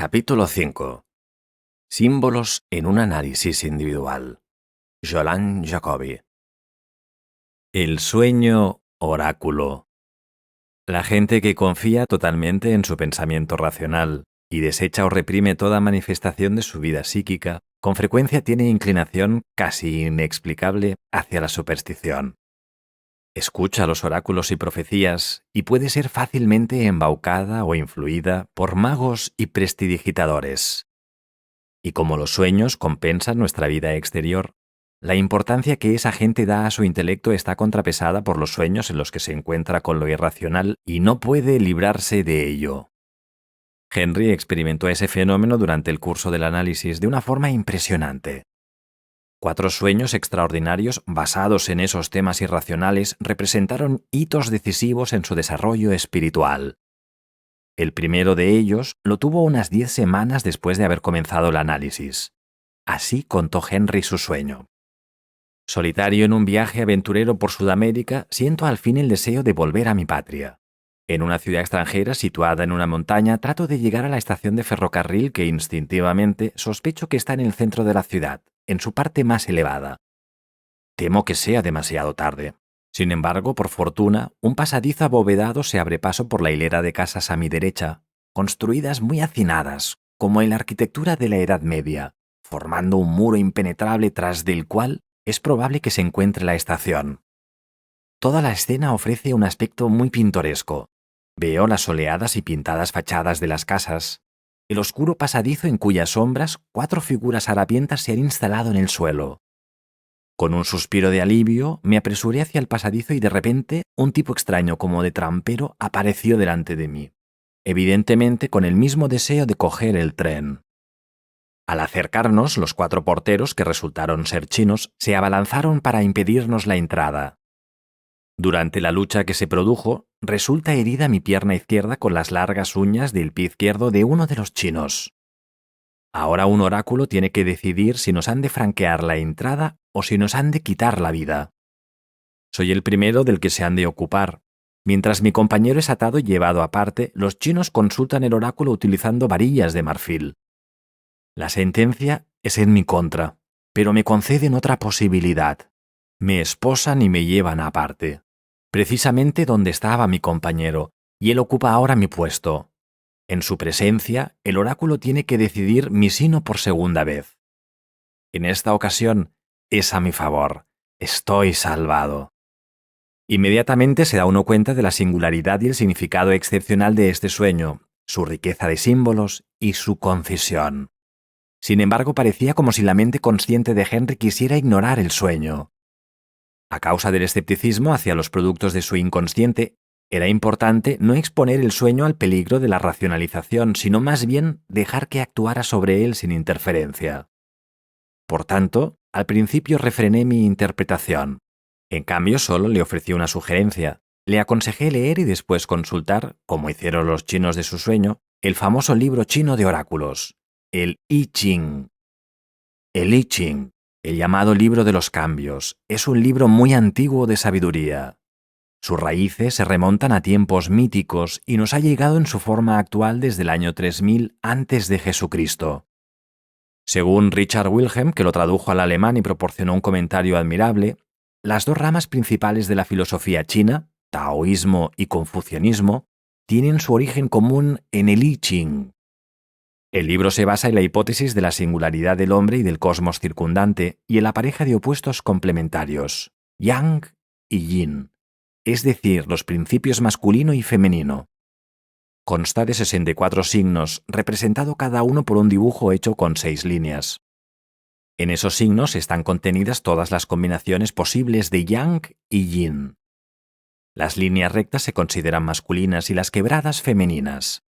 Capítulo 5. Símbolos en un análisis individual. Jolán Jacobi. El sueño oráculo. La gente que confía totalmente en su pensamiento racional y desecha o reprime toda manifestación de su vida psíquica, con frecuencia tiene inclinación casi inexplicable hacia la superstición. Escucha los oráculos y profecías y puede ser fácilmente embaucada o influida por magos y prestidigitadores. Y como los sueños compensan nuestra vida exterior, la importancia que esa gente da a su intelecto está contrapesada por los sueños en los que se encuentra con lo irracional y no puede librarse de ello. Henry experimentó ese fenómeno durante el curso del análisis de una forma impresionante. 4 sueños extraordinarios basados en esos temas irracionales representaron hitos decisivos en su desarrollo espiritual. El primero de ellos lo tuvo unas 10 semanas después de haber comenzado el análisis. Así contó Henry su sueño. Solitario en un viaje aventurero por Sudamérica, siento al fin el deseo de volver a mi patria. En una ciudad extranjera situada en una montaña, trato de llegar a la estación de ferrocarril que instintivamente sospecho que está en el centro de la ciudad, en su parte más elevada. Temo que sea demasiado tarde. Sin embargo, por fortuna, un pasadizo abovedado se abre paso por la hilera de casas a mi derecha, construidas muy hacinadas, como en la arquitectura de la Edad Media, formando un muro impenetrable tras del cual es probable que se encuentre la estación. Toda la escena ofrece un aspecto muy pintoresco. Veo las soleadas y pintadas fachadas de las casas, el oscuro pasadizo en cuyas sombras 4 figuras harapientas se han instalado en el suelo. Con un suspiro de alivio, me apresuré hacia el pasadizo y de repente un tipo extraño como de trampero apareció delante de mí, evidentemente con el mismo deseo de coger el tren. Al acercarnos, los 4 porteros, que resultaron ser chinos, se abalanzaron para impedirnos la entrada. Durante la lucha que se produjo, resulta herida mi pierna izquierda con las largas uñas del pie izquierdo de uno de los chinos. Ahora un oráculo tiene que decidir si nos han de franquear la entrada o si nos han de quitar la vida. Soy el primero del que se han de ocupar. Mientras mi compañero es atado y llevado aparte, los chinos consultan el oráculo utilizando varillas de marfil. La sentencia es en mi contra, pero me conceden otra posibilidad. Me esposan y me llevan aparte, precisamente donde estaba mi compañero, y él ocupa ahora mi puesto. En su presencia, el oráculo tiene que decidir mi sino por segunda vez. En esta ocasión, es a mi favor. Estoy salvado. Inmediatamente se da uno cuenta de la singularidad y el significado excepcional de este sueño, su riqueza de símbolos y su concisión. Sin embargo, parecía como si la mente consciente de Henry quisiera ignorar el sueño. A causa del escepticismo hacia los productos de su inconsciente, era importante no exponer el sueño al peligro de la racionalización, sino más bien dejar que actuara sobre él sin interferencia. Por tanto, al principio refrené mi interpretación. En cambio, solo le ofrecí una sugerencia. Le aconsejé leer y después consultar, como hicieron los chinos de su sueño, el famoso libro chino de oráculos, el I Ching. El I Ching, el llamado libro de los cambios, es un libro muy antiguo de sabiduría. Sus raíces se remontan a tiempos míticos y nos ha llegado en su forma actual desde el año 3000 antes de Jesucristo. Según Richard Wilhelm, que lo tradujo al alemán y proporcionó un comentario admirable, las 2 ramas principales de la filosofía china, taoísmo y confucianismo, tienen su origen común en el I Ching. El libro se basa en la hipótesis de la singularidad del hombre y del cosmos circundante y en la pareja de opuestos complementarios, yang y yin, es decir, los principios masculino y femenino. Consta de 64 signos, representado cada uno por un dibujo hecho con 6 líneas. En esos signos están contenidas todas las combinaciones posibles de yang y yin. Las líneas rectas se consideran masculinas y las quebradas femeninas.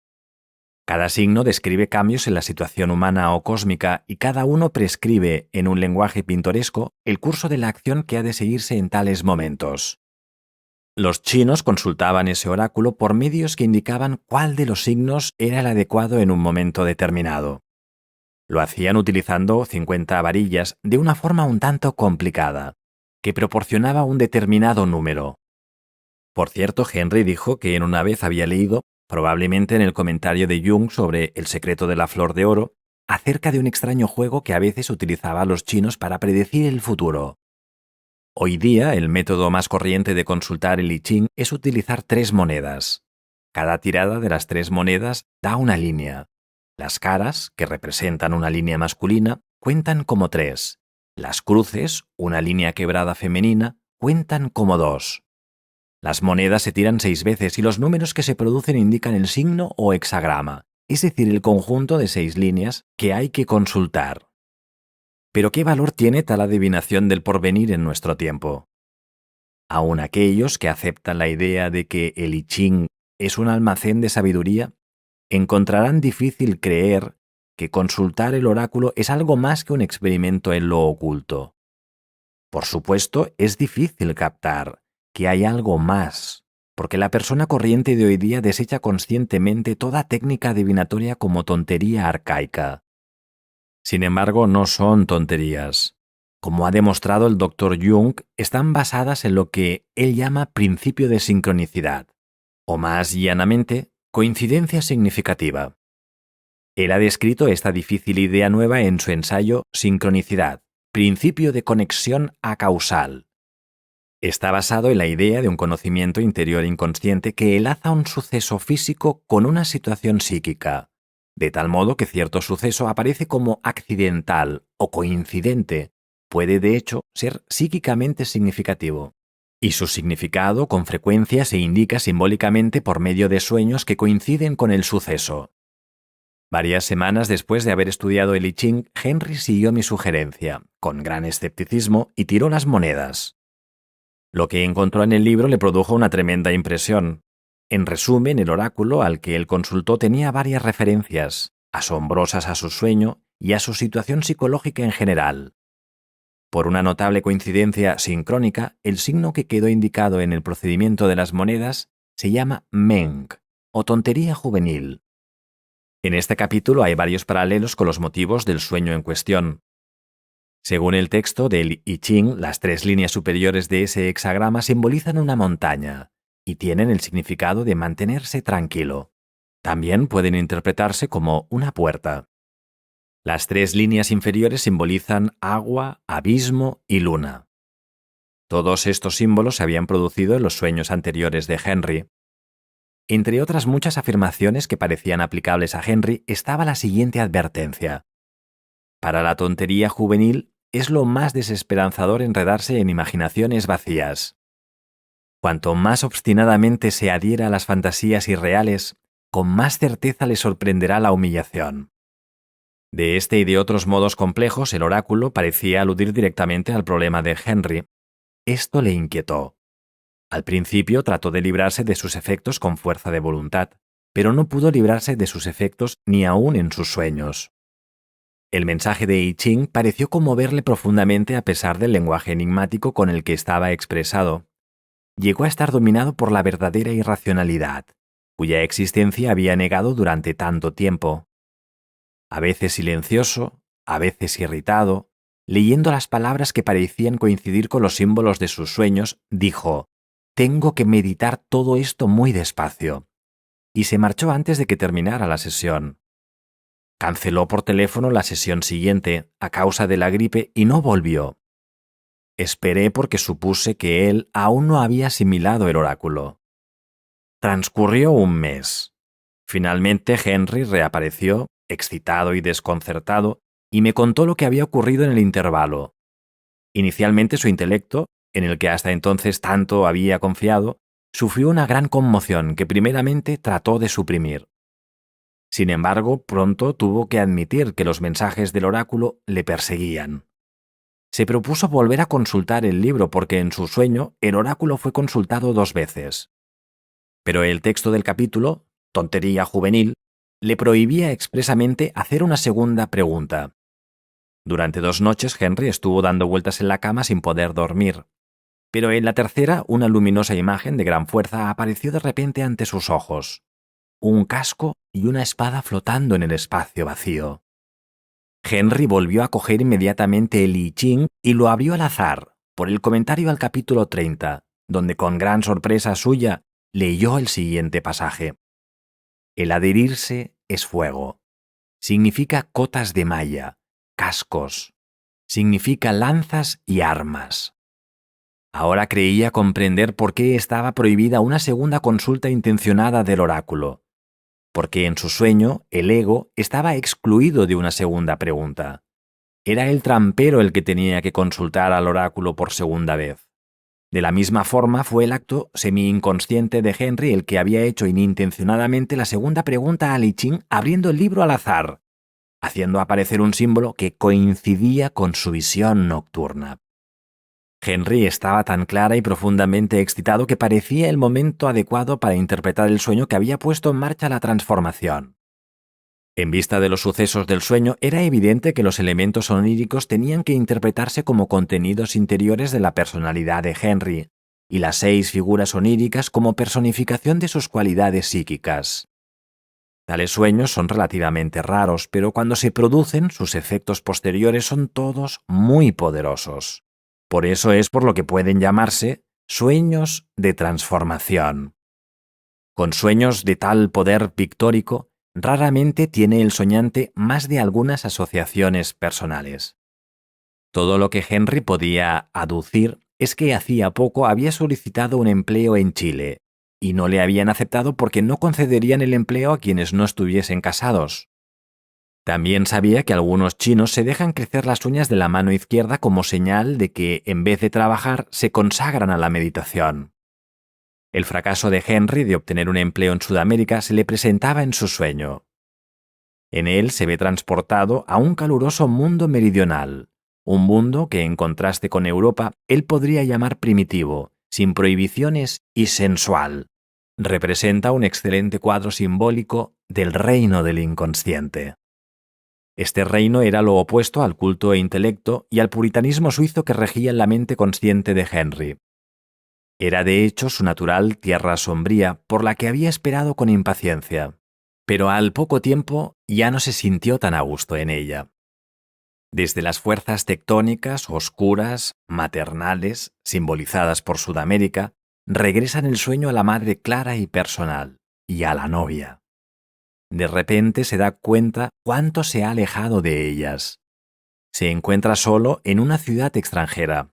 Cada signo describe cambios en la situación humana o cósmica y cada uno prescribe, en un lenguaje pintoresco, el curso de la acción que ha de seguirse en tales momentos. Los chinos consultaban ese oráculo por medios que indicaban cuál de los signos era el adecuado en un momento determinado. Lo hacían utilizando 50 varillas de una forma un tanto complicada, que proporcionaba un determinado número. Por cierto, Henry dijo que en una vez había leído probablemente en el comentario de Jung sobre El secreto de la flor de oro, acerca de un extraño juego que a veces utilizaban los chinos para predecir el futuro. Hoy día, el método más corriente de consultar el I Ching es utilizar 3 monedas. Cada tirada de las 3 monedas da una línea. Las caras, que representan una línea masculina, cuentan como 3. Las cruces, una línea quebrada femenina, cuentan como 2. Las monedas se tiran 6 veces y los números que se producen indican el signo o hexagrama, es decir, el conjunto de 6 líneas que hay que consultar. Pero ¿qué valor tiene tal adivinación del porvenir en nuestro tiempo? Aun aquellos que aceptan la idea de que el I Ching es un almacén de sabiduría, encontrarán difícil creer que consultar el oráculo es algo más que un experimento en lo oculto. Por supuesto, es difícil captar que hay algo más, porque la persona corriente de hoy día desecha conscientemente toda técnica adivinatoria como tontería arcaica. Sin embargo, no son tonterías. Como ha demostrado el Dr. Jung, están basadas en lo que él llama principio de sincronicidad, o más llanamente, coincidencia significativa. Él ha descrito esta difícil idea nueva en su ensayo Sincronicidad, principio de conexión acausal. Está basado en la idea de un conocimiento interior inconsciente que enlaza un suceso físico con una situación psíquica, de tal modo que cierto suceso aparece como accidental o coincidente, puede de hecho ser psíquicamente significativo, y su significado con frecuencia se indica simbólicamente por medio de sueños que coinciden con el suceso. Varias semanas después de haber estudiado el I Ching, Henry siguió mi sugerencia, con gran escepticismo, y tiró las monedas. Lo que encontró en el libro le produjo una tremenda impresión. En resumen, el oráculo al que él consultó tenía varias referencias, asombrosas a su sueño y a su situación psicológica en general. Por una notable coincidencia sincrónica, el signo que quedó indicado en el procedimiento de las monedas se llama Meng, o tontería juvenil. En este capítulo hay varios paralelos con los motivos del sueño en cuestión. Según el texto del I Ching, las 3 líneas superiores de ese hexagrama simbolizan una montaña y tienen el significado de mantenerse tranquilo. También pueden interpretarse como una puerta. Las 3 líneas inferiores simbolizan agua, abismo y luna. Todos estos símbolos se habían producido en los sueños anteriores de Henry. Entre otras muchas afirmaciones que parecían aplicables a Henry estaba la siguiente advertencia. Para la tontería juvenil es lo más desesperanzador enredarse en imaginaciones vacías. Cuanto más obstinadamente se adhiera a las fantasías irreales, con más certeza le sorprenderá la humillación. De este y de otros modos complejos, el oráculo parecía aludir directamente al problema de Henry. Esto le inquietó. Al principio trató de librarse de sus efectos con fuerza de voluntad, pero no pudo librarse de sus efectos ni aún en sus sueños. El mensaje de I Ching pareció conmoverle profundamente a pesar del lenguaje enigmático con el que estaba expresado. Llegó a estar dominado por la verdadera irracionalidad, cuya existencia había negado durante tanto tiempo. A veces silencioso, a veces irritado, leyendo las palabras que parecían coincidir con los símbolos de sus sueños, dijo: «Tengo que meditar todo esto muy despacio». Y se marchó antes de que terminara la sesión. Canceló por teléfono la sesión siguiente a causa de la gripe y no volvió. Esperé porque supuse que él aún no había asimilado el oráculo. Transcurrió un mes. Finalmente Henry reapareció, excitado y desconcertado, y me contó lo que había ocurrido en el intervalo. Inicialmente su intelecto, en el que hasta entonces tanto había confiado, sufrió una gran conmoción que primeramente trató de suprimir. Sin embargo, pronto tuvo que admitir que los mensajes del oráculo le perseguían. Se propuso volver a consultar el libro porque en su sueño el oráculo fue consultado 2 veces. Pero el texto del capítulo, Tontería juvenil, le prohibía expresamente hacer una segunda pregunta. Durante 2 noches Henry estuvo dando vueltas en la cama sin poder dormir. Pero en la tercera, una luminosa imagen de gran fuerza apareció de repente ante sus ojos. Un casco y una espada flotando en el espacio vacío. Henry volvió a coger inmediatamente el I Ching y lo abrió al azar, por el comentario al capítulo 30, donde con gran sorpresa suya leyó el siguiente pasaje. El adherirse es fuego. Significa cotas de malla, cascos. Significa lanzas y armas. Ahora creía comprender por qué estaba prohibida una segunda consulta intencionada del oráculo. Porque en su sueño el ego estaba excluido de una segunda pregunta. Era el trampero el que tenía que consultar al oráculo por segunda vez. De la misma forma fue el acto semi-inconsciente de Henry el que había hecho inintencionadamente la segunda pregunta a Li Qing abriendo el libro al azar, haciendo aparecer un símbolo que coincidía con su visión nocturna. Henry estaba tan clara y profundamente excitado que parecía el momento adecuado para interpretar el sueño que había puesto en marcha la transformación. En vista de los sucesos del sueño, era evidente que los elementos oníricos tenían que interpretarse como contenidos interiores de la personalidad de Henry, y las 6 figuras oníricas como personificación de sus cualidades psíquicas. Tales sueños son relativamente raros, pero cuando se producen, sus efectos posteriores son todos muy poderosos. Por eso es por lo que pueden llamarse sueños de transformación. Con sueños de tal poder pictórico, raramente tiene el soñante más de algunas asociaciones personales. Todo lo que Henry podía aducir es que hacía poco había solicitado un empleo en Chile, y no le habían aceptado porque no concederían el empleo a quienes no estuviesen casados. También sabía que algunos chinos se dejan crecer las uñas de la mano izquierda como señal de que, en vez de trabajar, se consagran a la meditación. El fracaso de Henry de obtener un empleo en Sudamérica se le presentaba en su sueño. En él se ve transportado a un caluroso mundo meridional, un mundo que, en contraste con Europa, él podría llamar primitivo, sin prohibiciones y sensual. Representa un excelente cuadro simbólico del reino del inconsciente. Este reino era lo opuesto al culto e intelecto y al puritanismo suizo que regía en la mente consciente de Henry. Era de hecho su natural tierra sombría por la que había esperado con impaciencia, pero al poco tiempo ya no se sintió tan a gusto en ella. Desde las fuerzas tectónicas, oscuras, maternales, simbolizadas por Sudamérica, regresan el sueño a la madre clara y personal, y a la novia. De repente se da cuenta cuánto se ha alejado de ellas. Se encuentra solo en una ciudad extranjera.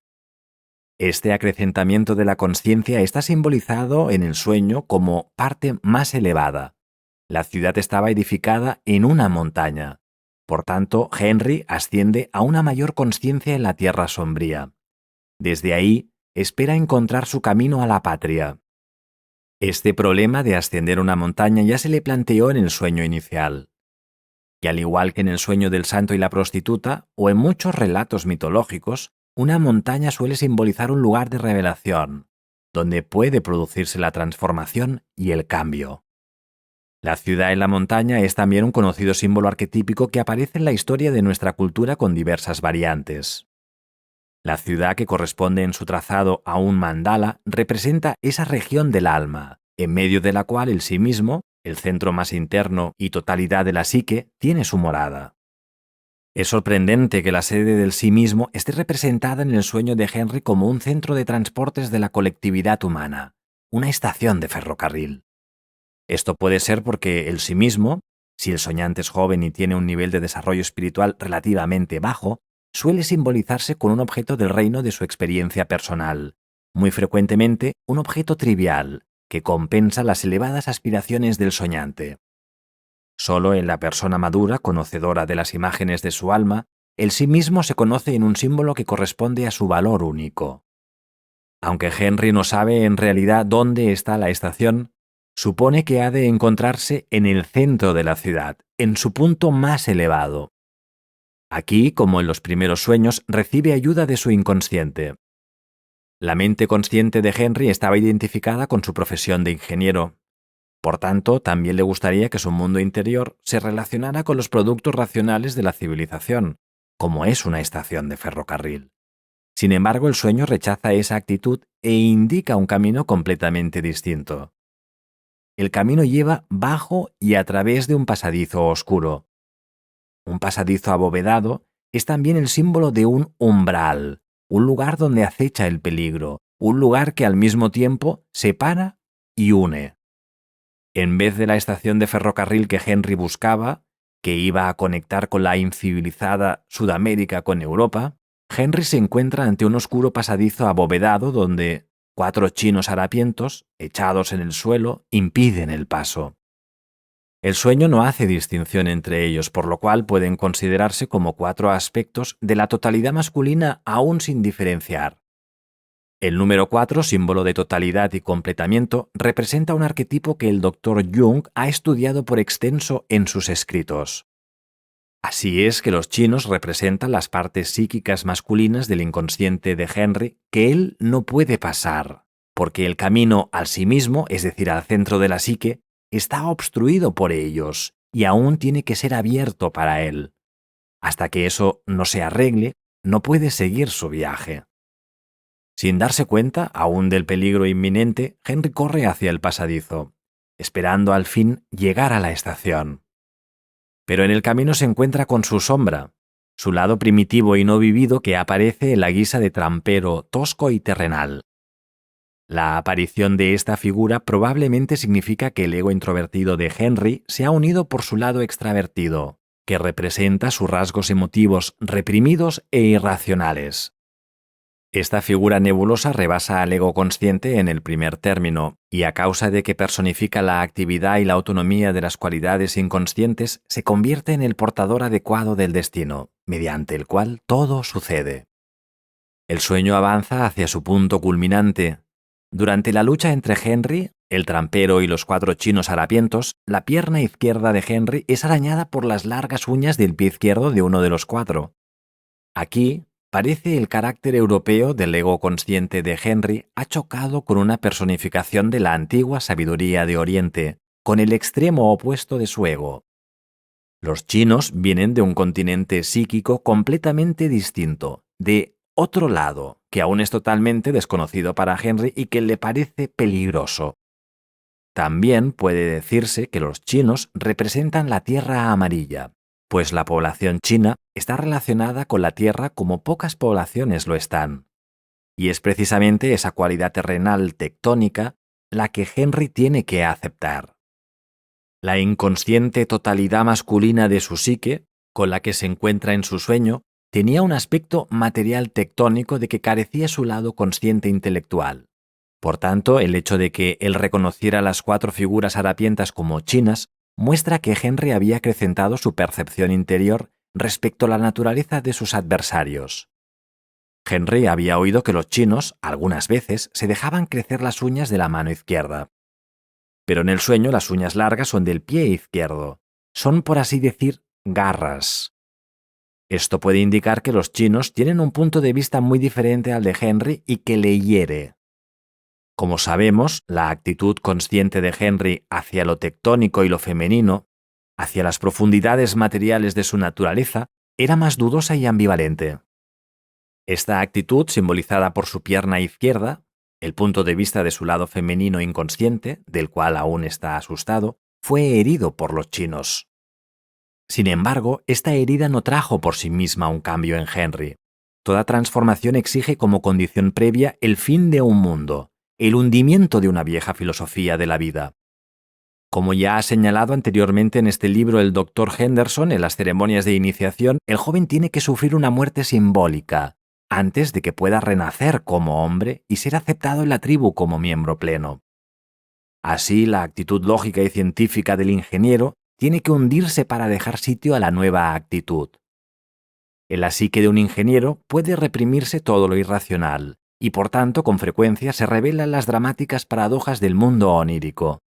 Este acrecentamiento de la consciencia está simbolizado en el sueño como parte más elevada. La ciudad estaba edificada en una montaña. Por tanto, Henry asciende a una mayor consciencia en la tierra sombría. Desde ahí, espera encontrar su camino a la patria. Este problema de ascender una montaña ya se le planteó en el sueño inicial. Y al igual que en el sueño del santo y la prostituta, o en muchos relatos mitológicos, una montaña suele simbolizar un lugar de revelación, donde puede producirse la transformación y el cambio. La ciudad en la montaña es también un conocido símbolo arquetípico que aparece en la historia de nuestra cultura con diversas variantes. La ciudad, que corresponde en su trazado a un mandala, representa esa región del alma, en medio de la cual el sí mismo, el centro más interno y totalidad de la psique, tiene su morada. Es sorprendente que la sede del sí mismo esté representada en el sueño de Henry como un centro de transportes de la colectividad humana, una estación de ferrocarril. Esto puede ser porque el sí mismo, si el soñante es joven y tiene un nivel de desarrollo espiritual relativamente bajo, suele simbolizarse con un objeto del reino de su experiencia personal, muy frecuentemente un objeto trivial, que compensa las elevadas aspiraciones del soñante. Solo en la persona madura, conocedora de las imágenes de su alma, el sí mismo se conoce en un símbolo que corresponde a su valor único. Aunque Henry no sabe en realidad dónde está la estación, supone que ha de encontrarse en el centro de la ciudad, en su punto más elevado. Aquí, como en los primeros sueños, recibe ayuda de su inconsciente. La mente consciente de Henry estaba identificada con su profesión de ingeniero. Por tanto, también le gustaría que su mundo interior se relacionara con los productos racionales de la civilización, como es una estación de ferrocarril. Sin embargo, el sueño rechaza esa actitud e indica un camino completamente distinto. El camino lleva bajo y a través de un pasadizo oscuro. Un pasadizo abovedado es también el símbolo de un umbral, un lugar donde acecha el peligro, un lugar que al mismo tiempo separa y une. En vez de la estación de ferrocarril que Henry buscaba, que iba a conectar con la incivilizada Sudamérica con Europa, Henry se encuentra ante un oscuro pasadizo abovedado donde 4 chinos harapientos, echados en el suelo, impiden el paso. El sueño no hace distinción entre ellos, por lo cual pueden considerarse como 4 aspectos de la totalidad masculina aún sin diferenciar. El número 4, símbolo de totalidad y completamiento, representa un arquetipo que el Dr. Jung ha estudiado por extenso en sus escritos. Así es que los chinos representan las partes psíquicas masculinas del inconsciente de Henry que él no puede pasar, porque el camino al sí mismo, es decir, al centro de la psique, está obstruido por ellos y aún tiene que ser abierto para él. Hasta que eso no se arregle, no puede seguir su viaje. Sin darse cuenta aún del peligro inminente, Henry corre hacia el pasadizo, esperando al fin llegar a la estación. Pero en el camino se encuentra con su sombra, su lado primitivo y no vivido que aparece en la guisa de trampero tosco y terrenal. La aparición de esta figura probablemente significa que el ego introvertido de Henry se ha unido por su lado extravertido, que representa sus rasgos emotivos reprimidos e irracionales. Esta figura nebulosa rebasa al ego consciente en el primer término, y a causa de que personifica la actividad y la autonomía de las cualidades inconscientes, se convierte en el portador adecuado del destino, mediante el cual todo sucede. El sueño avanza hacia su punto culminante. Durante la lucha entre Henry, el trampero y los 4 chinos harapientos, la pierna izquierda de Henry es arañada por las largas uñas del pie izquierdo de uno de los 4. Aquí, parece el carácter europeo del ego consciente de Henry ha chocado con una personificación de la antigua sabiduría de Oriente, con el extremo opuesto de su ego. Los chinos vienen de un continente psíquico completamente distinto, de otro lado, que aún es totalmente desconocido para Henry y que le parece peligroso. También puede decirse que los chinos representan la tierra amarilla, pues la población china está relacionada con la tierra como pocas poblaciones lo están. Y es precisamente esa cualidad terrenal tectónica la que Henry tiene que aceptar. La inconsciente totalidad masculina de su psique, con la que se encuentra en su sueño, tenía un aspecto material tectónico de que carecía su lado consciente intelectual. Por tanto, el hecho de que él reconociera las 4 figuras harapientas como chinas muestra que Henry había acrecentado su percepción interior respecto a la naturaleza de sus adversarios. Henry había oído que los chinos, algunas veces, se dejaban crecer las uñas de la mano izquierda. Pero en el sueño las uñas largas son del pie izquierdo. Son, por así decir, garras. Esto puede indicar que los chinos tienen un punto de vista muy diferente al de Henry y que le hiere. Como sabemos, la actitud consciente de Henry hacia lo tectónico y lo femenino, hacia las profundidades materiales de su naturaleza, era más dudosa y ambivalente. Esta actitud, simbolizada por su pierna izquierda, el punto de vista de su lado femenino inconsciente, del cual aún está asustado, fue herido por los chinos. Sin embargo, esta herida no trajo por sí misma un cambio en Henry. Toda transformación exige como condición previa el fin de un mundo, el hundimiento de una vieja filosofía de la vida. Como ya ha señalado anteriormente en este libro el Dr. Henderson, en las ceremonias de iniciación, el joven tiene que sufrir una muerte simbólica, antes de que pueda renacer como hombre y ser aceptado en la tribu como miembro pleno. Así, la actitud lógica y científica del ingeniero tiene que hundirse para dejar sitio a la nueva actitud. En la psique de un ingeniero puede reprimirse todo lo irracional, y por tanto con frecuencia se revelan las dramáticas paradojas del mundo onírico.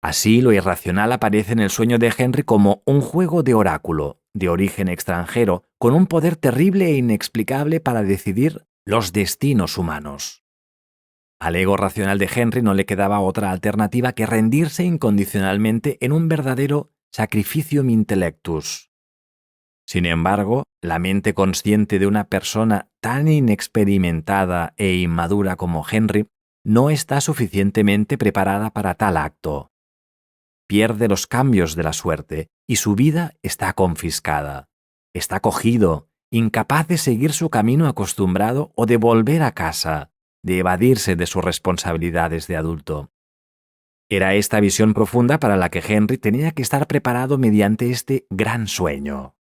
Así, lo irracional aparece en el sueño de Henry como un juego de oráculo, de origen extranjero, con un poder terrible e inexplicable para decidir los destinos humanos. Al ego racional de Henry no le quedaba otra alternativa que rendirse incondicionalmente en un verdadero sacrificium intellectus. Sin embargo, la mente consciente de una persona tan inexperimentada e inmadura como Henry no está suficientemente preparada para tal acto. Pierde los cambios de la suerte y su vida está confiscada. Está cogido, incapaz de seguir su camino acostumbrado o de volver a casa, de evadirse de sus responsabilidades de adulto. Era esta visión profunda para la que Henry tenía que estar preparado mediante este gran sueño.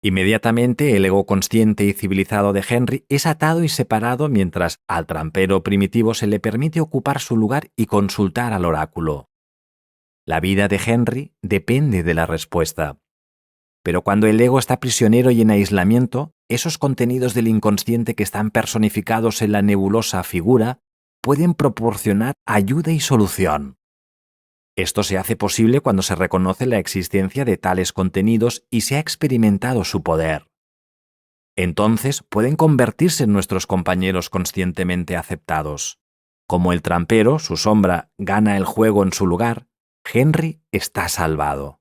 Inmediatamente el ego consciente y civilizado de Henry es atado y separado mientras al trampero primitivo se le permite ocupar su lugar y consultar al oráculo. La vida de Henry depende de la respuesta. Pero cuando el ego está prisionero y en aislamiento, esos contenidos del inconsciente que están personificados en la nebulosa figura pueden proporcionar ayuda y solución. Esto se hace posible cuando se reconoce la existencia de tales contenidos y se ha experimentado su poder. Entonces pueden convertirse en nuestros compañeros conscientemente aceptados. Como el trampero, su sombra, gana el juego en su lugar, Henry está salvado.